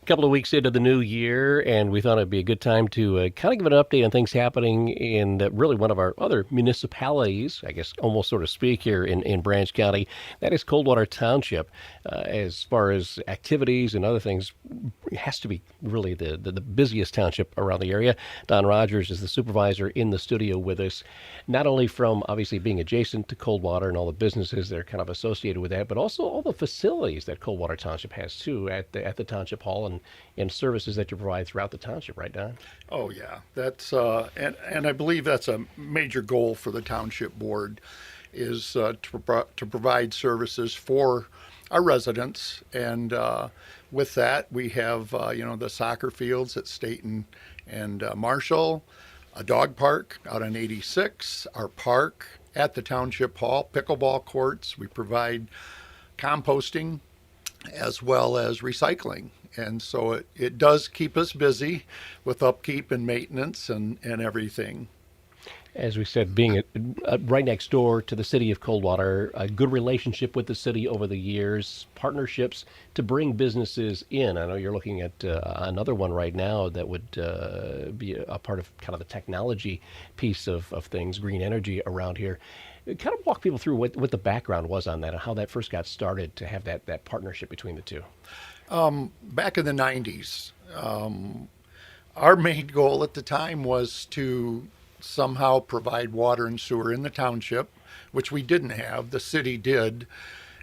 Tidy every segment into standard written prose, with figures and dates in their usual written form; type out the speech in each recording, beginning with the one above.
Couple of weeks into the new year, and we thought it'd be a good time to kind of give an update on things happening in really one of our other municipalities, I guess, almost sort of speak here in Branch County. That is Coldwater Township. As far as activities and other things, it has to be really the busiest township around the area. Don Rogers is the supervisor in the studio with us, not only from obviously being adjacent to Coldwater and all the businesses that are kind of associated with that, but also all the facilities that Coldwater Township has too at the Township Hall and services that you provide throughout the township, right, Don? Oh yeah, that's and I believe that's a major goal for the township board is to provide services for our residents, and with that we have the soccer fields at State and Marshall, a dog park out on 86, our park at the township hall, pickleball courts. We provide composting as well as recycling. And so it does keep us busy with upkeep and maintenance and everything. As we said, being right next door to the city of Coldwater, a good relationship with the city over the years, partnerships to bring businesses in. I know you're looking at another one right now that would be a part of kind of the technology piece of things, green energy around here. Kind of walk people through what the background was on that and how that first got started to have that partnership between the two. Back in the 90s, our main goal at the time was to somehow provide water and sewer in the township, which we didn't have. The city did.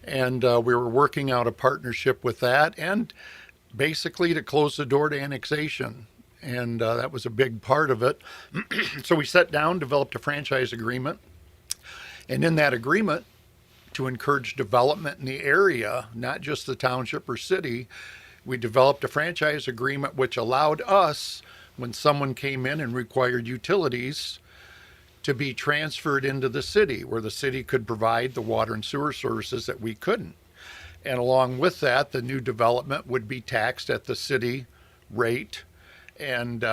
And we were working out a partnership with that and basically to close the door to annexation. And that was a big part of it. So we sat down, developed a franchise agreement. And in that agreement, to encourage development in the area, not just the township or city, we developed a franchise agreement which allowed us, when someone came in and required utilities, to be transferred into the city, where the city could provide the water and sewer services that we couldn't. And along with that, the new development would be taxed at the city rate. And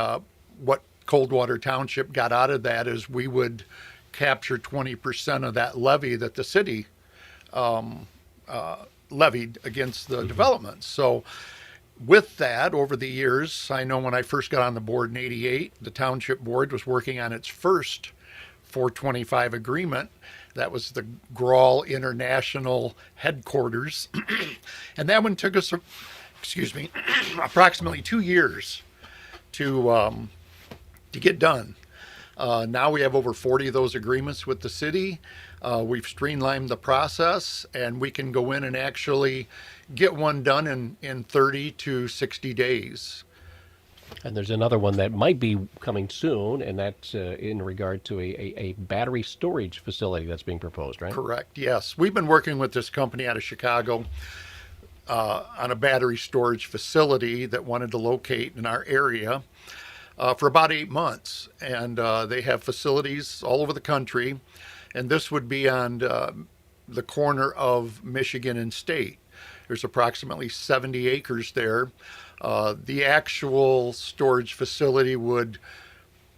what Coldwater Township got out of that is we would capture 20% of that levy that the city levied against the development. So with that, over the years, I know when I first got on the board in 88, the township board was working on its first 425 agreement. That was the Grawl International headquarters. And that one took us, approximately 2 years to get done. Now we have over 40 of those agreements with the city. We've streamlined the process, and we can go in and actually get one done in 30 to 60 days. And there's another one that might be coming soon, and that's in regard to a battery storage facility that's being proposed, right? Correct, yes. We've been working with this company out of Chicago on a battery storage facility that wanted to locate in our area for about 8 months. And they have facilities all over the country. And this would be on the corner of Michigan and State. There's approximately 70 acres there. The actual storage facility would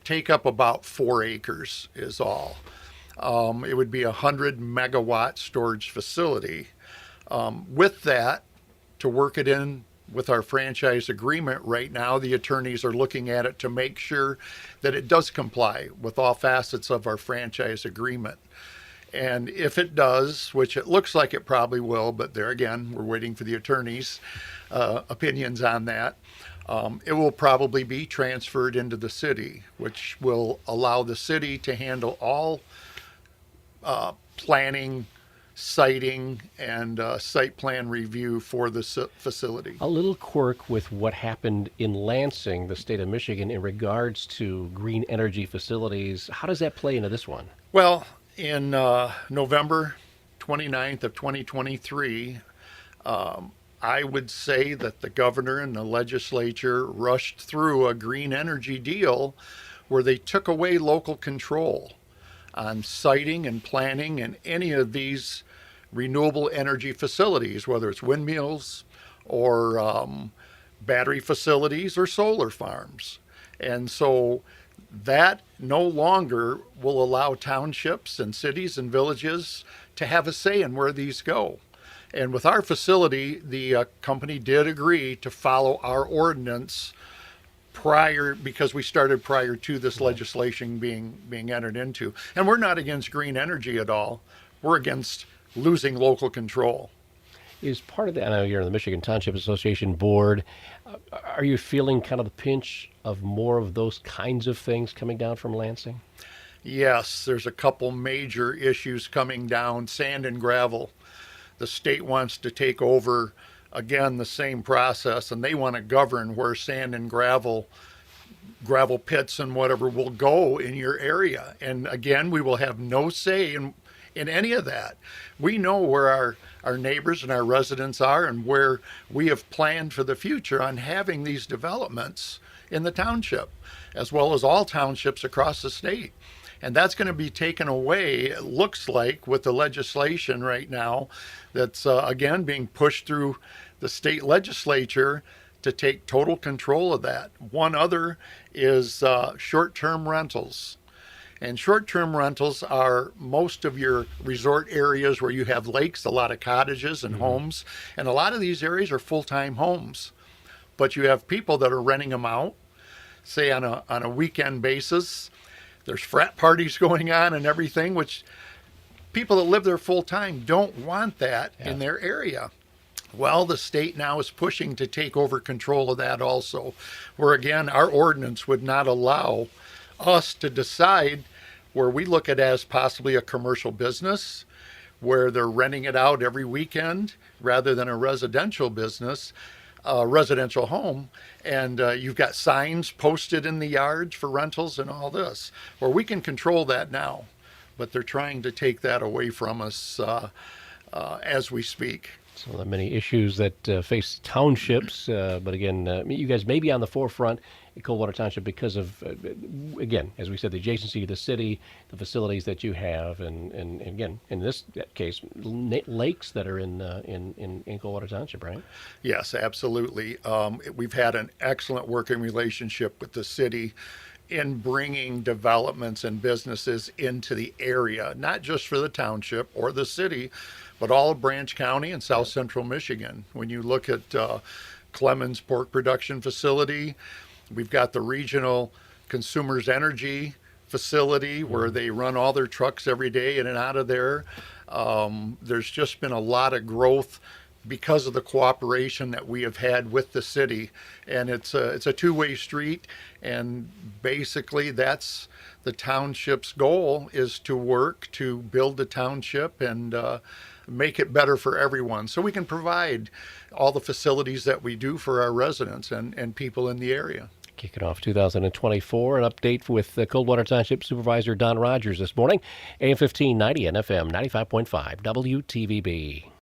take up about 4 acres is all. It would be a 100 megawatt storage facility. With that, to work it in with our franchise agreement right now, the attorneys are looking at it to make sure that it does comply with all facets of our franchise agreement. And if it does, which it looks like it probably will, but there again, we're waiting for the attorneys' opinions on that, it will probably be transferred into the city, which will allow the city to handle all planning, siting, and site plan review for the facility. A little quirk with what happened in Lansing, the state of Michigan, in regards to green energy facilities. How does that play into this one? Well, in November 29th of 2023, I would say that the governor and the legislature rushed through a green energy deal where they took away local control on siting and planning and any of these renewable energy facilities, whether it's windmills or battery facilities or solar farms. And so that no longer will allow townships and cities and villages to have a say in where these go. And with our facility, the company did agree to follow our ordinance prior, because we started prior to this legislation being entered into. And we're not against green energy at all. We're against losing local control. Is part of that, I know you're on the Michigan Township Association board. Are you feeling kind of the pinch of more of those kinds of things coming down from Lansing? Yes, there's a couple major issues coming down. Sand and gravel. The state wants to take over again the same process, and they want to govern where sand and gravel pits and whatever will go in your area. And again, we will have no say in any of that. We know where our neighbors and our residents are, and where we have planned for the future on having these developments in the township, as well as all townships across the state. And that's going to be taken away, it looks like, with the legislation right now that's, again, being pushed through the state legislature to take total control of that. One other is short-term rentals. And short-term rentals are most of your resort areas where you have lakes, a lot of cottages and homes. And a lot of these areas are full-time homes. But you have people that are renting them out, say on a weekend basis. There's frat parties going on and everything, which people that live there full time don't want that in their area. Well, the state now is pushing to take over control of that also, where again, our ordinance would not allow us to decide, where we look at it as possibly a commercial business, where they're renting it out every weekend rather than a residential business, residential home, and you've got signs posted in the yards for rentals and all this, where we can control that now, but they're trying to take that away from us as we speak. So the many issues that face townships, but again, you guys may be on the forefront in Coldwater Township because of, again, as we said, the adjacency to the city, the facilities that you have, and again, in this case, lakes that are in Coldwater Township, right? Yes, absolutely. We've had an excellent working relationship with the city in bringing developments and businesses into the area, not just for the township or the city, but all of Branch County and South Central Michigan. When you look at Clemens Pork Production Facility, we've got the regional Consumers Energy facility where they run all their trucks every day in and out of there. There's just been a lot of growth because of the cooperation that we have had with the city, and it's a two-way street. And basically, that's the township's goal, is to work to build the township and make it better for everyone, so we can provide all the facilities that we do for our residents and people in the area. Kicking off 2024, an update with Coldwater Township Supervisor Don Rogers this morning, AM 1590 and FM 95.5 WTVB.